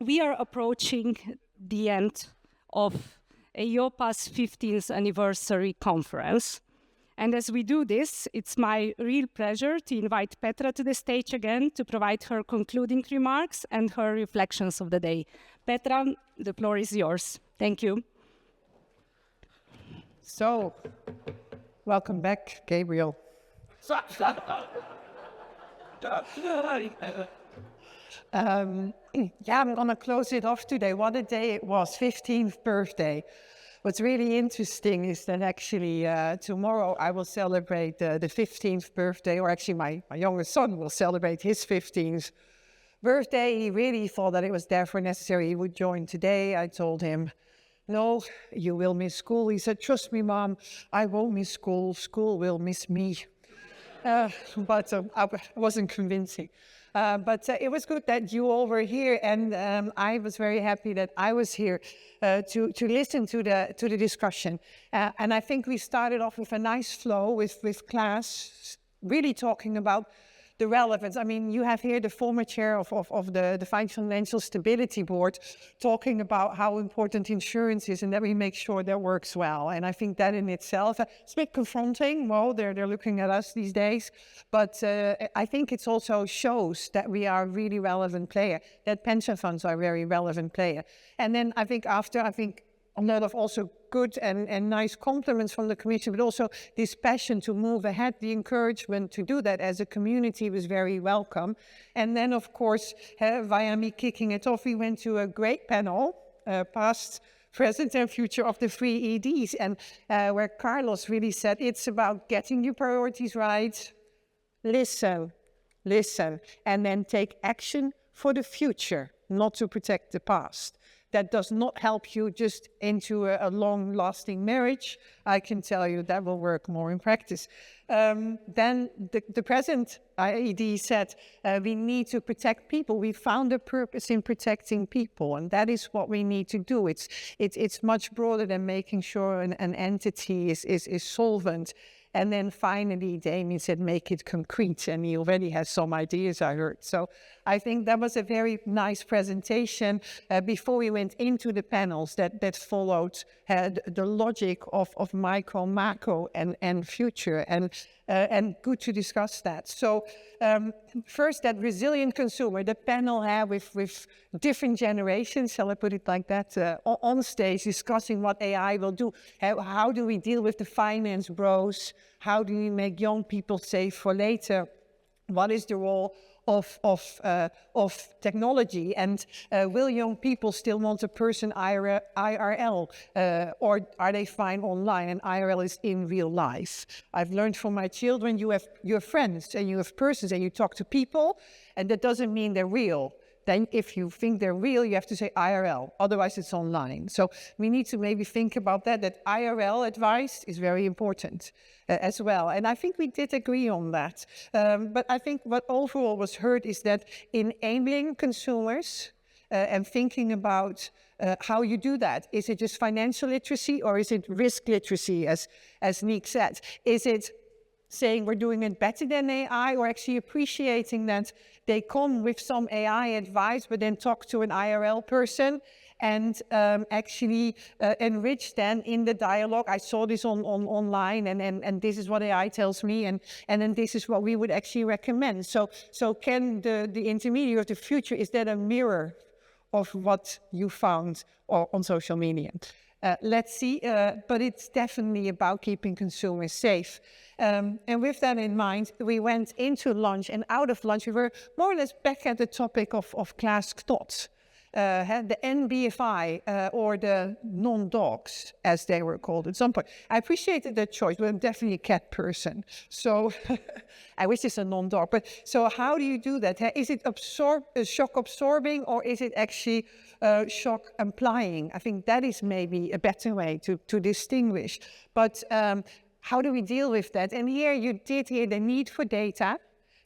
we are approaching the end of EIOPA's 15th anniversary conference. And as we do this, it's my real pleasure to invite Petra to the stage again to provide her concluding remarks and her reflections of the day. Petra, the floor is yours. Thank you. So, welcome back, Gabriel. I'm going to close it off today. What a day it was, 15th birthday. What's really interesting is that actually tomorrow I will celebrate the 15th birthday, or actually my youngest son will celebrate his 15th birthday. He really thought that it was therefore necessary he would join today. I told him, no, you will miss school. He said, trust me, Mom, I won't miss school. School will miss me. But I wasn't convincing. But it was good that you all were here, and I was very happy that I was here to listen to the discussion. And I think we started off with a nice flow with class really talking about the relevance. I mean, you have here the former chair of the Financial Stability Board talking about how important insurance is and that we make sure that works well. And I think that in itself, it's a bit confronting. Well, they're looking at us these days. But I think it also shows that we are a really relevant player, that pension funds are a very relevant player. And then I think a lot of also good and nice compliments from the Commission, but also this passion to move ahead, the encouragement to do that as a community was very welcome. And then, of course, via me kicking it off, we went to a great panel, past, present and future of the 3 EDs, and where Carlos really said it's about getting your priorities right, listen, and then take action for the future, not to protect the past. That does not help you just into a long-lasting marriage. I can tell you that will work more in practice. Then the present IED said we need to protect people. We found a purpose in protecting people, and that is what we need to do. It's much broader than making sure an entity is solvent. And then finally, Damien said, make it concrete. And he already has some ideas, I heard. So I think that was a very nice presentation before we went into the panels that followed the logic of micro, macro, and future. And good to discuss that. So first, that resilient consumer, the panel had with different generations, shall I put it like that, on stage discussing what AI will do. How do we deal with the finance bros? How do we make young people safe for later? What is the role of technology, and will young people still want a person IRL, or are they fine online and IRL is in real life? I've learned from my children, you have your friends and you have persons and you talk to people, and that doesn't mean they're real. Then if you think they're real, you have to say IRL, otherwise it's online. So we need to maybe think about that IRL advice is very important as well. And I think we did agree on that. But I think what overall was heard is that enabling consumers and thinking about how you do that. Is it just financial literacy, or is it risk literacy, as Nick said? Is it saying we're doing it better than AI, or actually appreciating that they come with some AI advice, but then talk to an IRL person and actually enrich them in the dialogue. I saw this online, and this is what AI tells me, and then this is what we would actually recommend. So can the intermediary of the future, is that a mirror of what you found on social media? Let's see, but it's definitely about keeping consumers safe. And with that in mind, we went into lunch, and out of lunch, we were more or less back at the topic of class thoughts. The NBFI or the non-dogs, as they were called at some point. I appreciated that choice, but I'm definitely a cat person. So I wish it's a non-dog. But so how do you do that? Is it shock absorbing, or is it actually shock implying? I think that is maybe a better way to distinguish. But how do we deal with that? And here you did hear the need for data.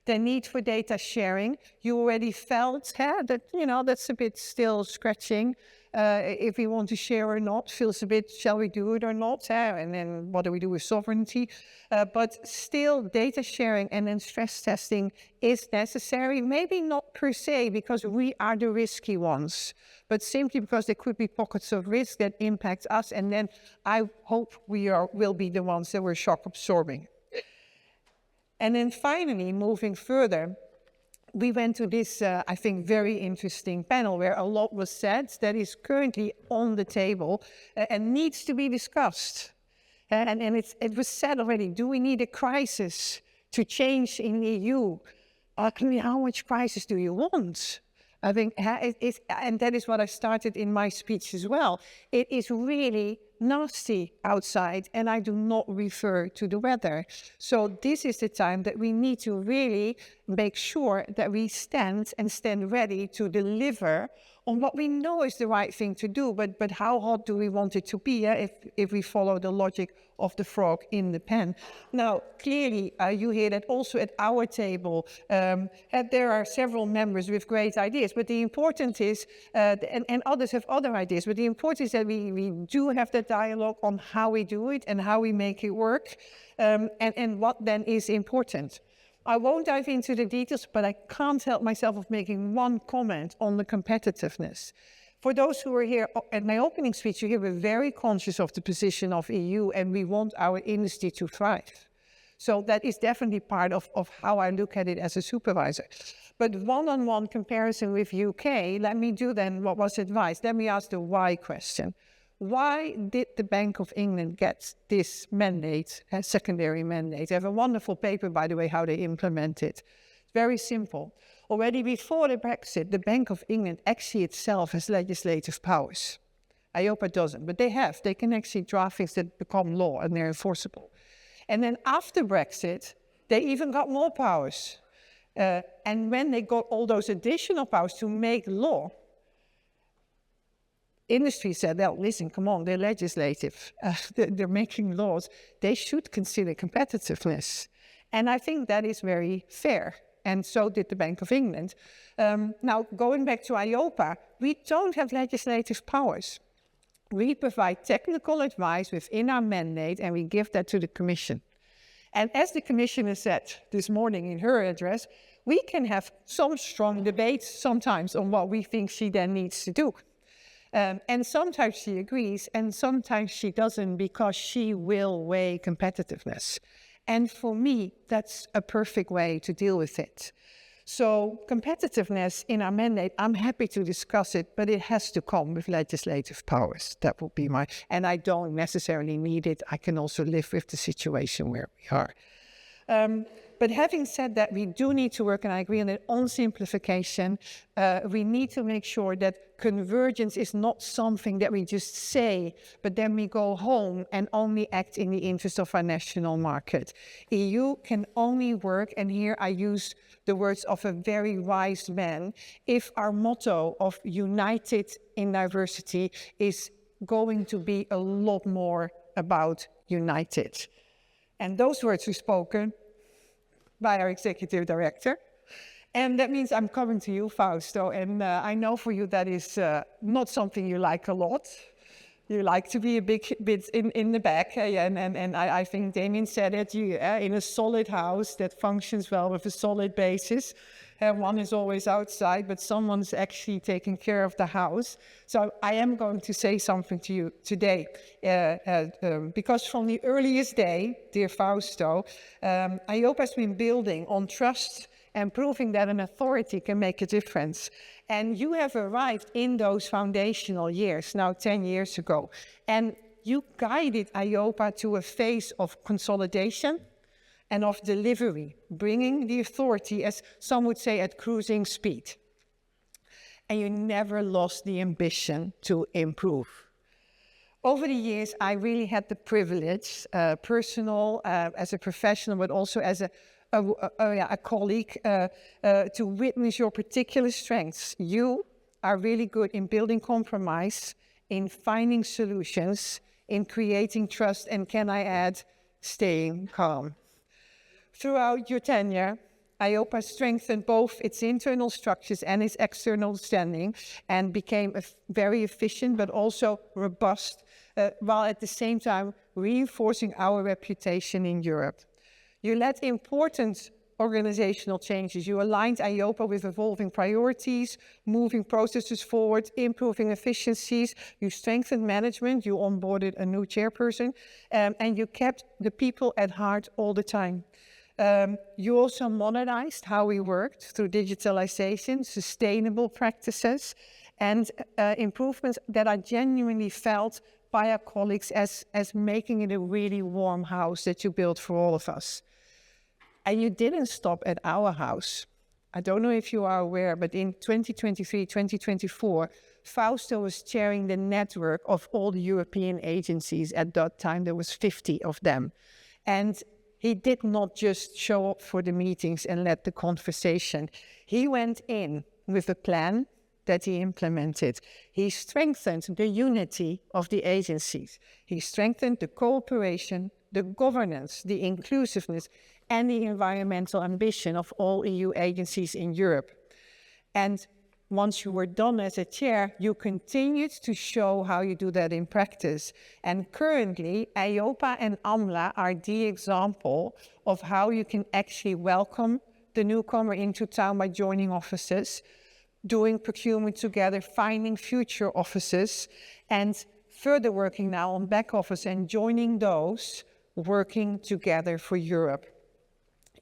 The need for data sharing. You already felt that, that's a bit still scratching. if we want to share or not. Feels a bit, shall we do it or not? And then what do we do with sovereignty? But still, data sharing and then stress testing is necessary. Maybe not per se because we are the risky ones, but simply because there could be pockets of risk that impact us. And then I hope will be the ones that we're shock absorbing. And then finally, moving further, we went to this, I think, very interesting panel where a lot was said that is currently on the table and needs to be discussed. And it was said already, do we need a crisis to change in the EU? How much crisis do you want? I think, and that is what I started in my speech as well. It is really nasty outside, and I do not refer to the weather. So this is the time that we need to really make sure that we stand ready to deliver on what we know is the right thing to do, but how hot do we want it to be if we follow the logic of the frog in the pen? Now, clearly, you hear that also at our table, and there are several members with great ideas, but the important is, and others have other ideas, but the important is that we do have that dialogue on how we do it and how we make it work, and what then is important. I won't dive into the details, but I can't help myself of making one comment on the competitiveness. For those who were here at my opening speech, you hear we're very conscious of the position of EU and we want our industry to thrive. So that is definitely part of how I look at it as a supervisor. But one-on-one comparison with UK, let me do then what was advised. Let me ask the why question. Why did the Bank of England get this mandate, a secondary mandate? They have a wonderful paper, by the way, how they implement it. It's very simple. Already before the Brexit, the Bank of England actually itself has legislative powers. EIOPA doesn't, but they have. They can actually draft things that become law and they're enforceable. And then after Brexit, they even got more powers. And when they got all those additional powers to make law, industry said, well, listen, come on, they're legislative. They're making laws. They should consider competitiveness. And I think that is very fair. And so did the Bank of England. Now, going back to EIOPA, we don't have legislative powers. We provide technical advice within our mandate, and we give that to the Commission. And as the Commissioner said this morning in her address, we can have some strong debates sometimes on what we think she then needs to do. And sometimes she agrees, and sometimes she doesn't, because she will weigh competitiveness. And for me, that's a perfect way to deal with it. So competitiveness in our mandate, I'm happy to discuss it, but it has to come with legislative powers. That would be and I don't necessarily need it. I can also live with the situation where we are. But having said that, we do need to work, and I agree on it, on simplification. We need to make sure that convergence is not something that we just say, but then we go home and only act in the interest of our national market. EU can only work, and here I use the words of a very wise man, if our motto of united in diversity is going to be a lot more about united. And those words were spoken by our executive director. And that means I'm coming to you, Fausto, and I know for you that is not something you like a lot. You like to be a bit in the back, and I think Damien said it, in a solid house that functions well with a solid basis. One is always outside, but someone's actually taking care of the house. So I am going to say something to you today, because from the earliest day, dear Fausto, EIOPA has been building on trust and proving that an authority can make a difference. And you have arrived in those foundational years, now 10 years ago, and you guided EIOPA to a phase of consolidation and of delivery, bringing the authority, as some would say, at cruising speed. And you never lost the ambition to improve. Over the years, I really had the privilege, personal, as a professional, but also as a colleague, to witness your particular strengths. You are really good in building compromise, in finding solutions, in creating trust, and can I add, staying calm. Throughout your tenure, EIOPA strengthened both its internal structures and its external standing and became very efficient but also robust, while at the same time reinforcing our reputation in Europe. You led important organizational changes. You aligned EIOPA with evolving priorities, moving processes forward, improving efficiencies. You strengthened management. You onboarded a new chairperson, and you kept the people at heart all the time. You also modernized how we worked through digitalization, sustainable practices, and improvements that are genuinely felt by our colleagues as making it a really warm house that you built for all of us. And you didn't stop at our house. I don't know if you are aware, but in 2023, 2024, Fausto was chairing the network of all the European agencies. At that time, there was 50 of them. And he did not just show up for the meetings and led the conversation. He went in with a plan that he implemented. He strengthened the unity of the agencies. He strengthened the cooperation, the governance, the inclusiveness, and the environmental ambition of all EU agencies in Europe. And once you were done as a chair, you continued to show how you do that in practice. And currently, EIOPA and AMLA are the example of how you can actually welcome the newcomer into town by joining offices, doing procurement together, finding future offices, and further working now on back office and joining those working together for Europe.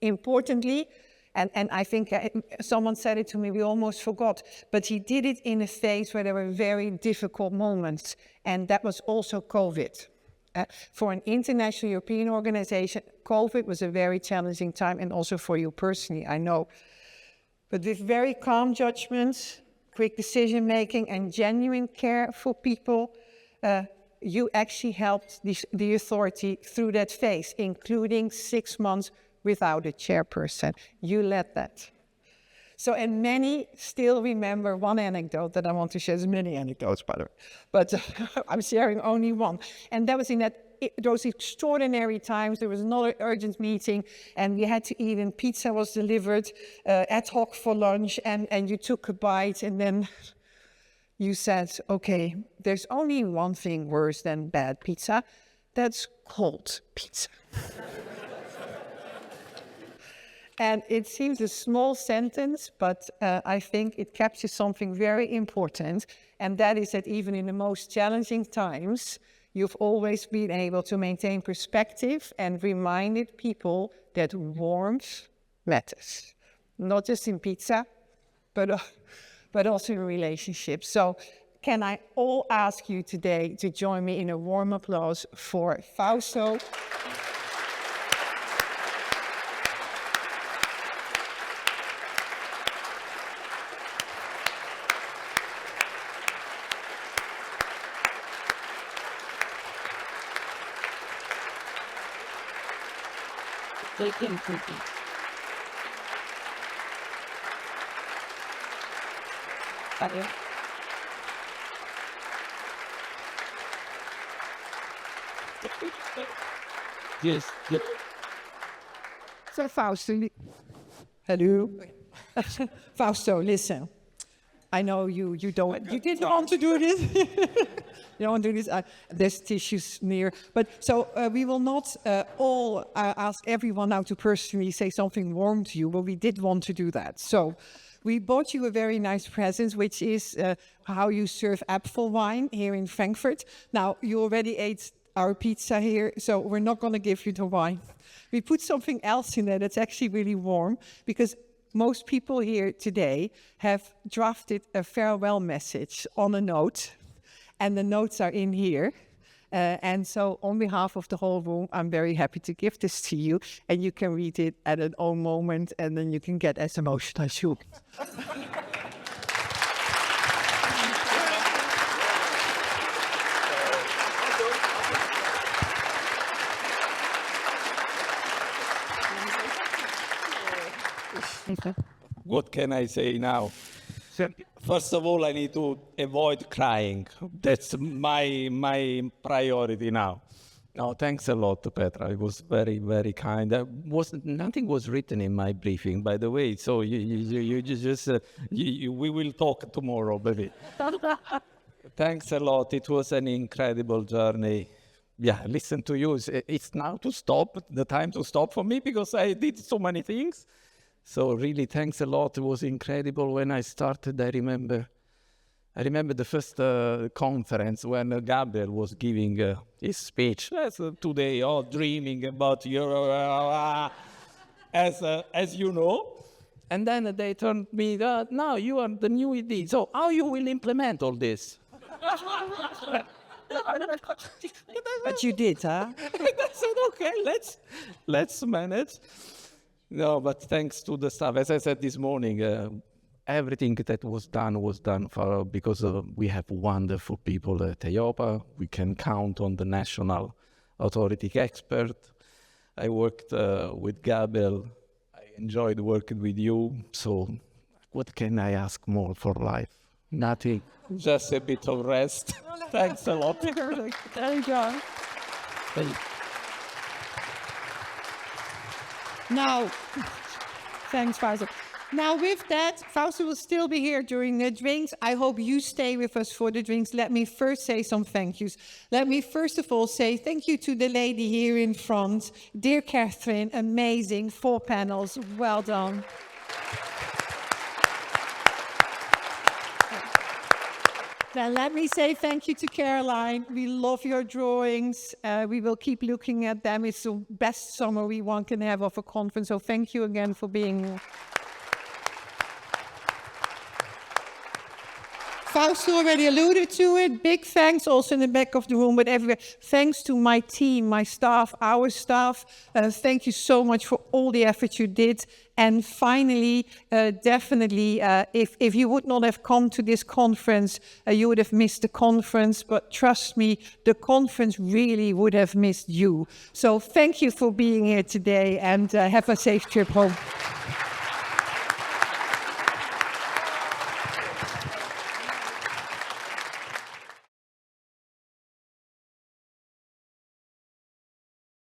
Importantly, and I think someone said it to me, we almost forgot, but he did it in a phase where there were very difficult moments, and that was also COVID. For an international European organization, COVID was a very challenging time, and also for you personally, I know. But with very calm judgment, quick decision-making, and genuine care for people, you actually helped the authority through that phase, including 6 months without a chairperson. You led that. So, and many still remember one anecdote that I want to share. There's many anecdotes, by the way, but I'm sharing only one. And that was in those extraordinary times. There was another urgent meeting, and we had to eat, and pizza was delivered ad hoc for lunch, and you took a bite, and then you said, okay, there's only one thing worse than bad pizza. That's cold pizza. And it seems a small sentence, but I think it captures something very important, and that is that even in the most challenging times, you've always been able to maintain perspective and reminded people that warmth matters, not just in pizza, but also in relationships. So can I all ask you today to join me in a warm applause for Fausto. Yes. So Fausto, hello. Fausto, listen. I know you didn't want to do this. You don't want to do this. There's tissues near. But so we will not all ask everyone now to personally say something warm to you, but we did want to do that. So we bought you a very nice present, which is how you serve apple wine here in Frankfurt. Now, you already ate our pizza here, so we're not going to give you the wine. We put something else in there that's actually really warm, because most people here today have drafted a farewell message on a note, and the notes are in here. And so on behalf of the whole room, I'm very happy to give this to you, and you can read it at an own moment, and then you can get as emotional as you. What can I say now? First of all, I need to avoid crying. That's my priority now. No, thanks a lot to Petra. It was very, very kind. Nothing was written in my briefing, by the way. So we will talk tomorrow, baby. Thanks a lot. It was an incredible journey. Yeah, listen to you. It's now to stop, the time to stop for me, because I did so many things. So really, thanks a lot. It was incredible when I started. I remember the first conference when Gabriel was giving his speech. As today, all dreaming about as you know. And then they turned me, now you are the new ED. So how you will implement all this? But you did, huh? I said, okay, let's manage. No, but thanks to the staff. As I said this morning, everything that was done because we have wonderful people at EIOPA. We can count on the national authority expert. I worked with Gabriel. I enjoyed working with you. So what can I ask more for life? Nothing. Just a bit of rest. Thanks a lot. There you go. Now, thanks, Fausto. Now, with that, Fausto will still be here during the drinks. I hope you stay with us for the drinks. Let me first say some thank yous. Let me first of all say thank you to the lady here in front. Dear Catherine, amazing, 4 panels, well done. Then let me say thank you to Caroline. We love your drawings. We will keep looking at them. It's the best summary one can have of a conference. So thank you again for being here. Fausto already alluded to it. Big thanks also in the back of the room, but everywhere. Thanks to my team, my staff, our staff. Thank you so much for all the effort you did. And finally, definitely, if you would not have come to this conference, you would have missed the conference. But trust me, the conference really would have missed you. So thank you for being here today, and have a safe trip home.